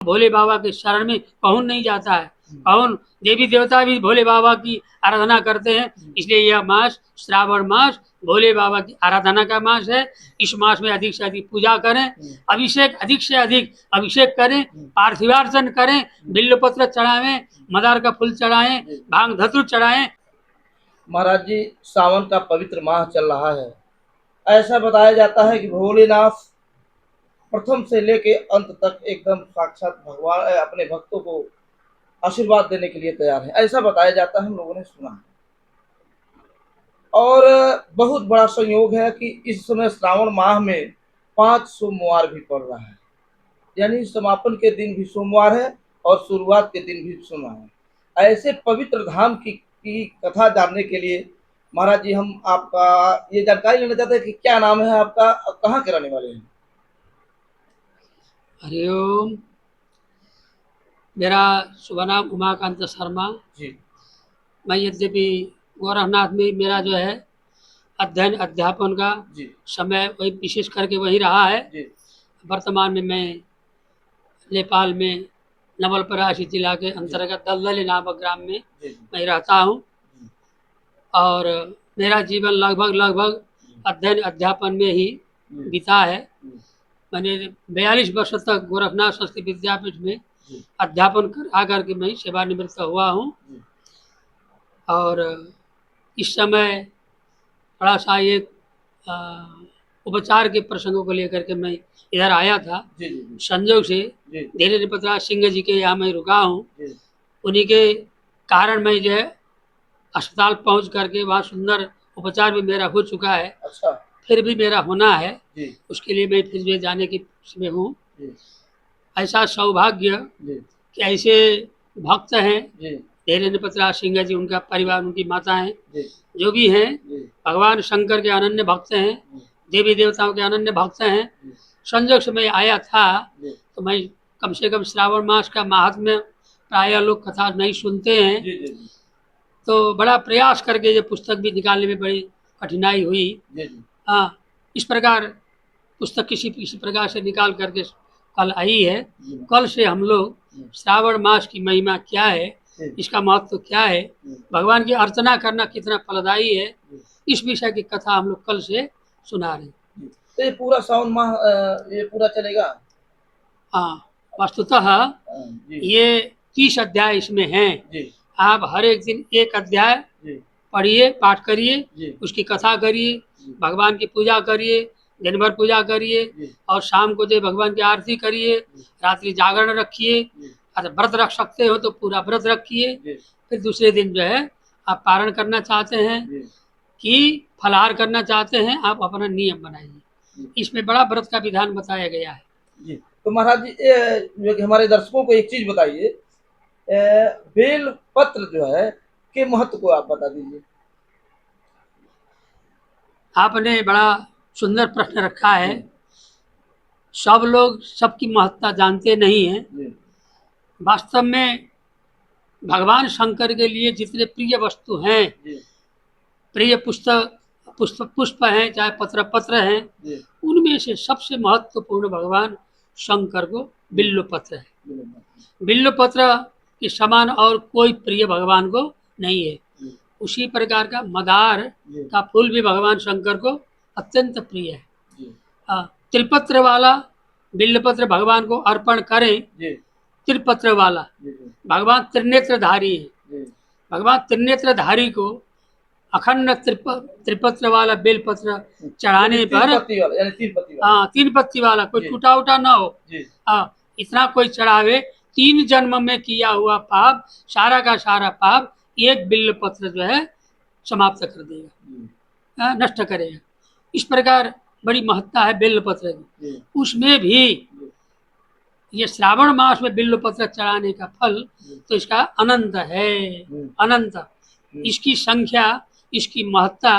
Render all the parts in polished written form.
भोले बाबा के शरण में कौन नहीं जाता है, कौन देवी देवता भी भोले बाबा की आराधना करते हैं। इसलिए यह मास श्रावण मास भोले बाबा की आराधना का मास है। इस मास में अधिक से अधिक पूजा करें, अभिषेक अधिक से अधिक अभिषेक करें, पार्थिवार्चन करें, बिल्वपत्र चढ़ाएं, मदार का फूल चढ़ाएं, भांग धतूर चढ़ाएं। महाराज जी, सावन का पवित्र माह चल रहा है। ऐसा बताया जाता है कि भोलेनाथ प्रथम से लेके अंत तक एकदम साक्षात भगवान अपने भक्तों को आशीर्वाद देने के लिए तैयार है, ऐसा बताया जाता है, हम लोगों ने सुना है। और बहुत बड़ा संयोग है कि इस समय श्रावण माह में 5 सोमवार भी पड़ रहा है, यानी समापन के दिन भी सोमवार है और शुरुआत के दिन भी सोमवार है। ऐसे पवित्र धाम की कथा जानने के लिए महाराज जी हम आपका ये जानकारी लेना चाहते हैं कि क्या नाम है आपका, कहाँ के रहने वाले हैं? हरिओम। मेरा शुभ नाम उमाकांत शर्मा जी। मैं यद्यपि गोरखनाथ में मेरा जो है अध्ययन अध्यापन का जी। समय वही विशेष करके वही रहा है। जी। वर्तमान में मैं नेपाल में नवलपरासी जिला के अंतर्गत दलदली नामक ग्राम में मैं रहता हूँ और मेरा जीवन लगभग अध्ययन अध्यापन में ही बीता है। मैंने 42 वर्ष तक गोरखनाथ संस्कृत विद्यापीठ में अध्यापन कर आकर के मैं सेवानिवृत्त हुआ हूँ और इस समय थोड़ा सा एक उपचार के प्रसंगों को लेकर के मैं इधर आया था। संजोग से धीरे नृपतराज सिंह जी के यहाँ मैं रुका हूँ। उन्हीं के कारण मैं जो है अस्पताल पहुँच करके वहाँ सुंदर उपचार भी मेरा हो चुका है। अच्छा। फिर भी मेरा होना है, उसके लिए मैं फिर भी जाने की में हूँ। ऐसा सौभाग्य कि ऐसे भक्त हैं धीरेन्द्र पतराज सिंह जी, उनका परिवार, उनकी माताएं जो भी हैं, भगवान शंकर के अनन्य भक्त हैं, देवी देवताओं के अनन्य भक्त हैं। संजोग से मैं आया था तो मैं कम से कम श्रावण मास का महात्म्य प्रायः लोग कथा नहीं सुनते हैं, तो बड़ा प्रयास करके ये पुस्तक भी निकालने में बड़ी कठिनाई हुई। हाँ, इस प्रकार पुस्तक किसी प्रकार से निकाल करके कल आई है। कल से हम लोग श्रावण मास की महिमा क्या है, इसका महत्व क्या है, भगवान की अर्चना करना कितना फलदायी है, इस विषय की कथा हम लोग कल से सुना रहे हैं। तो ये पूरा सावन माह ये पूरा चलेगा? हाँ, वस्तुतः ये 30 अध्याय इसमें हैं। आप हर एक दिन एक अध्याय पढ़िए, पाठ करिए, उसकी कथा करिए, भगवान की पूजा करिए, दिन भर पूजा करिए और शाम को जो भगवान की आरती करिए, रात्रि जागरण रखिए। अगर व्रत रख सकते हो तो पूरा व्रत रखिए। फिर दूसरे दिन जो है आप पारण करना चाहते हैं कि फलाहार करना चाहते हैं, आप अपना नियम बनाइए। इसमें बड़ा व्रत का विधान बताया गया है। जी। तो महाराज जी हमारे दर्शकों को एक चीज बताइए, बेल पत्र जो है के महत्व को आप बता दीजिए। आपने बड़ा सुंदर प्रश्न रखा है। सब लोग सबकी महत्ता जानते नहीं हैं। वास्तव में भगवान शंकर के लिए जितने प्रिय वस्तु हैं, प्रिय पुष्प हैं, चाहे पत्र हैं, उनमें से सबसे महत्वपूर्ण भगवान शंकर को बिल्व पत्र है। बिल्व पत्र के समान और कोई प्रिय भगवान को नहीं है। उसी प्रकार का मदार का फूल भी भगवान शंकर को अत्यंत प्रिय है। त्रिपत्र वाला बिल्वपत्र भगवान को अर्पण करें। त्रिपत्र वाला भगवान त्रिनेत्रधारी है। भगवान त्रिनेत्रधारी को अखंड त्रिपत्र वाला बेलपत्र चढ़ाने पर, 3 पत्ती वाला, कोई टूटा उटा ना हो, इतना कोई चढ़ावे, 3 जन्म में किया हुआ पाप, सारा का सारा पाप एक बिल्व पत्र जो है समाप्त कर देगा, नष्ट करेगा। इस प्रकार बड़ी महत्ता है बिल्व पत्र की। उसमें भी ये श्रावण मास में बिल्व पत्र चढ़ाने का फल तो इसका अनंत है, अनंत। इसकी संख्या, इसकी महत्ता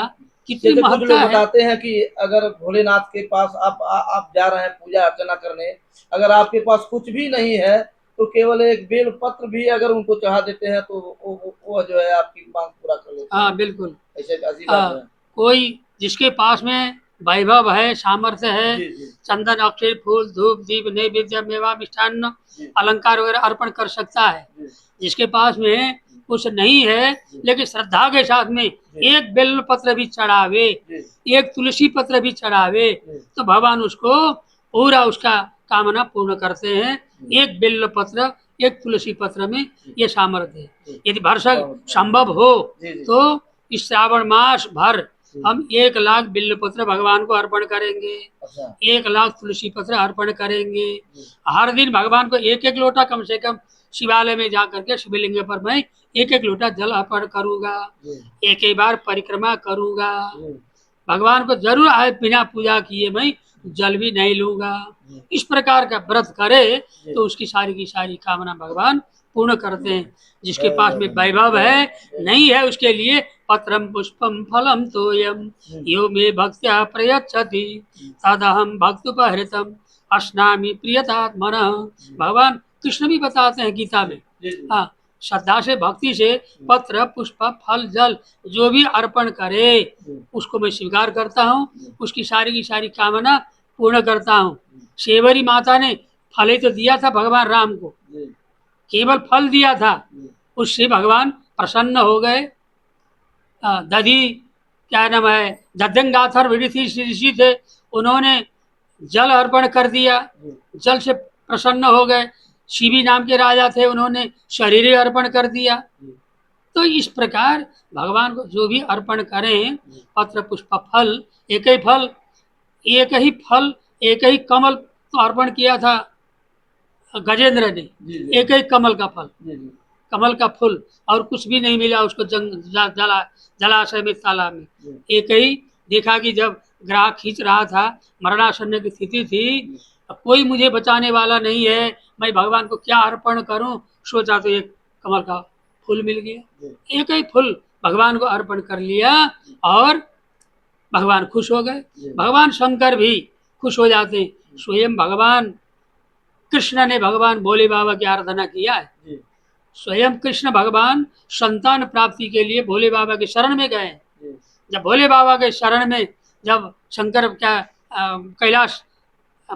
कितनी महत्ता है। बताते हैं कि अगर भोलेनाथ के पास आप जा रहे हैं पूजा अर्चना करने, अगर आपके पास कुछ भी नहीं है तो केवल एक बेल पत्र भी अगर उनको चढ़ा देते हैं तो वो जो है आपकी मांग पूरा कर लेते हैं। हाँ, बिल्कुल। ऐसी बात है। कोई जिसके पास में वैभव है, सामर्थ्य है, जी जी चंदन अक्षय फूल धूप दीप नैवेद्य मेवा मिष्ठान्न जी अलंकार वगैरह अर्पण कर सकता है। जी जिसके पास में कुछ नहीं है लेकिन श्रद्धा के साथ में एक बेल पत्र भी चढ़ावे, जी एक तुलसी पत्र भी चढ़ावे, जी तो भगवान उसको पूरा उसका कामना पूर्ण करते हैं। एक बेल पत्र एक तुलसी पत्र में ये सामर्थ्य है। यदि भरसक संभव हो जी जी तो इस श्रावण मास भर हम 1 लाख बिल्व पत्र भगवान को अर्पण करेंगे, अच्छा 1 लाख तुलसी पत्र अर्पण करेंगे। हर दिन भगवान को एक एक लोटा कम से कम शिवालय में जा करके शिवलिंग पर मैं एक एक लोटा जल अर्पण करूंगा, जी एक एक बार परिक्रमा करूंगा। जी भगवान को जरूर आए बिना पूजा किए मैं जल भी नहीं लूंगा। इस प्रकार का व्रत करे तो उसकी सारी की सारी कामना भगवान पूर्ण करते हैं। जिसके पास में वैभव है नहीं है उसके लिए पत्रम पुष्पम फलम तोयम यो मे भक्त्या प्रयच्छति तदहम भक्तुपहृतम अश्नामि प्रियतात्मन। भगवान कृष्ण भी बताते हैं गीता में। हाँ, श्रद्धा से भक्ति से पत्र पुष्प फल जल जो भी अर्पण करे उसको मैं स्वीकार करता हूँ, उसकी सारी की सारी कामना पूर्ण करता हूँ। शेवरी माता ने फल ही तो दिया था भगवान राम को, केवल फल दिया था, उससे भगवान प्रसन्न हो गए। दधी क्या नाम है दध्यंगाथर ऋषि थे, उन्होंने जल अर्पण कर दिया, जल से प्रसन्न हो गए। शिवी नाम के राजा थे, उन्होंने शरीर अर्पण कर दिया। तो इस प्रकार भगवान को जो भी अर्पण करें पत्र पुष्प फल, एक ही फल एक ही फल एक ही कमल तो अर्पण किया था गजेंद्र ने, एक ही कमल का फल, कमल का फूल, और कुछ भी नहीं मिला उसको जलाशय में तालाब में। एक ही देखा कि जब ग्राह खींच रहा था, मरणासन्न की स्थिति थी, कोई मुझे बचाने वाला नहीं है, मैं भगवान को क्या अर्पण करूं, सोचा तो एक कमल का फूल मिल गया। एक ही फूल भगवान को अर्पण कर लिया और भगवान खुश हो गए। भगवान शंकर भी खुश हो जाते हैं। स्वयं भगवान कृष्ण ने भगवान भोले बाबा की आराधना किया है। स्वयं कृष्ण भगवान संतान प्राप्ति के लिए भोले बाबा के शरण में गए। जब भोले बाबा के शरण में जब शंकर क्या कैलाश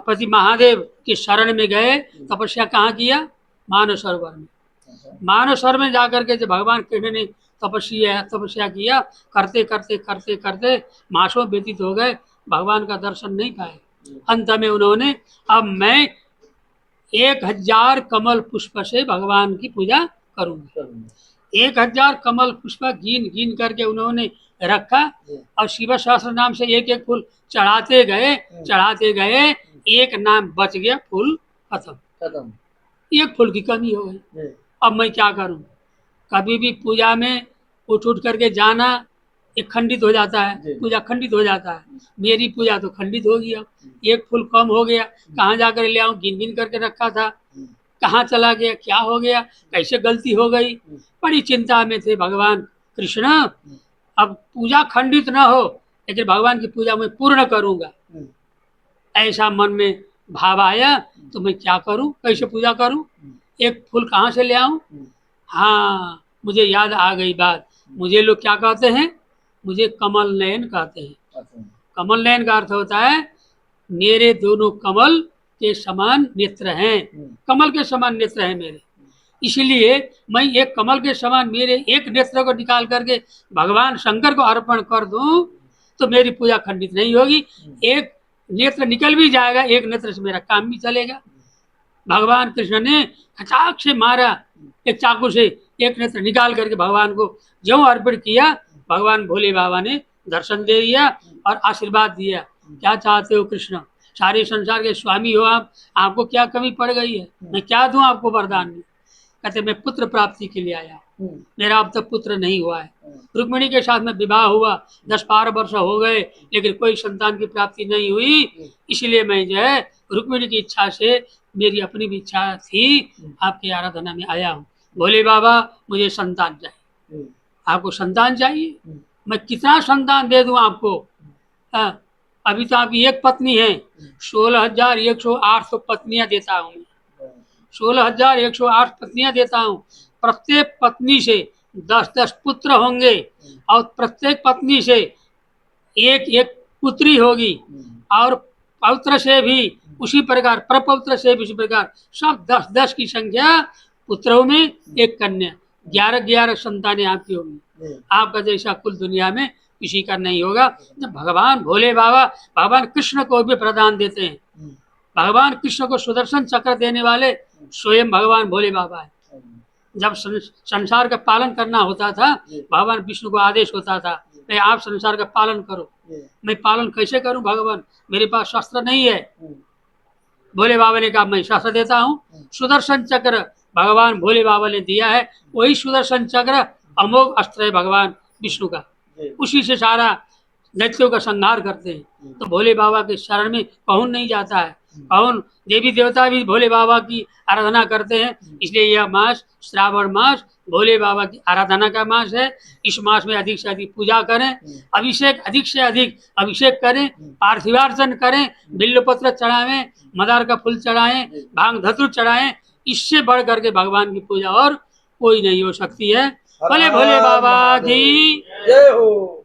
पति महादेव के शरण में गए, तपस्या कहाँ किया? मानव सरोवर में। मानव सरोवर में जाकर के जब भगवान कृष्ण ने तपस्या किया, करते करते करते करते मासों व्यतीत हो गए, भगवान का दर्शन नहीं पाए। अंत में उन्होंने अब मैं 1000 कमल पुष्प से भगवान की पूजा करूंगा। 1000 कमल पुष्प गिन गिन करके उन्होंने रखा और शिव सहस्त्र नाम से एक एक फूल चढ़ाते गए, एक नाम बच गया, फूल खत्म, एक फूल की कमी हो गई। अब मैं क्या करूं? कभी भी पूजा में उठ करके जाना एक खंडित हो जाता है, पूजा खंडित हो जाता है। मेरी पूजा तो खंडित हो गया, एक फूल कम हो गया, कहाँ जाकर ले आऊं? गिन गिन करके रखा था, कहाँ चला गया, क्या हो गया, कैसे गलती हो गई? बड़ी चिंता में थे भगवान कृष्ण। अब पूजा खंडित ना हो लेकिन भगवान की पूजा मैं पूर्ण करूंगा, ऐसा मन में भाव आया। तो मैं क्या करूं, कैसे पूजा करूं, एक फूल कहाँ से ले आऊं? हाँ, मुझे याद आ गई बात। मुझे लोग क्या कहते हैं? मुझे कमल नयन कहते हैं। कमल नयन का अर्थ होता है मेरे दोनों कमल के समान नेत्र हैं, कमल के समान नेत्र हैं मेरे, इसलिए मैं एक कमल के समान मेरे एक नेत्र को निकाल करके भगवान शंकर को अर्पण कर दूं तो मेरी पूजा खंडित नहीं होगी। एक नेत्र निकल भी जाएगा, एक नेत्र से मेरा काम भी चलेगा। भगवान कृष्ण ने खचाक से मारा, एक चाकू से एक नेत्र निकाल करके भगवान को ज्यों अर्पण किया, भगवान भोले बाबा ने दर्शन दे दिया और आशीर्वाद दिया। क्या चाहते हो कृष्ण? सारे संसार के स्वामी हो आप, आपको क्या कमी पड़ गई है? मैं क्या दूं आपको वरदान में? कहते मैं पुत्र प्राप्ति के लिए आया, मेरा अब तक पुत्र नहीं हुआ है। रुक्मिणी के साथ में विवाह हुआ, 10-12 वर्ष हो गए लेकिन कोई संतान की प्राप्ति नहीं हुई, इसलिए मैं जो है रुक्मिणी की इच्छा से, मेरी अपनी भी इच्छा थी, आपकी आराधना में आया हूँ। भोले बाबा मुझे संतान चाहिए। आपको संतान चाहिए? मैं कितना संतान दे दूं आपको? अभी तो आपकी एक पत्नी है, 16,108 पत्नियां देता हूँ, 16,108 पत्नियां देता हूँ। प्रत्येक पत्नी से 10-10 पुत्र होंगे और प्रत्येक पत्नी से एक एक पुत्री होगी, और पौत्र से भी उसी प्रकार, प्रपौत्र से भी उसी प्रकार, सब 10-10 की संख्या पुत्रों में एक कन्या, 11-11 संतानें आपकी होंगी। आपका जैसा कुल दुनिया में किसी का नहीं होगा। जब भगवान भोले बाबा भगवान कृष्ण को भी प्रदान देते हैं, भगवान कृष्ण को सुदर्शन चक्र देने वाले स्वयं भगवान भोले बाबा है। जब संसार का पालन करना होता था, भगवान विष्णु को आदेश होता था, नहीं आप संसार का पालन करो। मैं पालन कैसे करूं भगवान, मेरे पास शस्त्र नहीं है। भोले बाबा ने कहा मैं शस्त्र देता हूँ, सुदर्शन चक्र भगवान भोले बाबा ने दिया है। वही सुदर्शन चक्र अमोघ अस्त्र है भगवान विष्णु का, उसी से सारा दैत्यों का संहार करते हैं। तो भोले बाबा के शरण में कौन नहीं जाता है, कौन देवी देवता भी भोले बाबा की आराधना करते हैं। इसलिए यह मास श्रावण मास भोले बाबा की आराधना का मास है। इस मास में अधिक से अधिक पूजा करें, अभिषेक अधिक से अधिक अभिषेक करें, पार्थिवार्चन करें, बिल्वपत्र चढ़ाएं, मदार का फूल चढ़ाएं, भांग धतूर चढ़ाएं। इससे बढ़ करके भगवान की पूजा और कोई नहीं हो सकती है। भोले भोले बाबा की जय हो।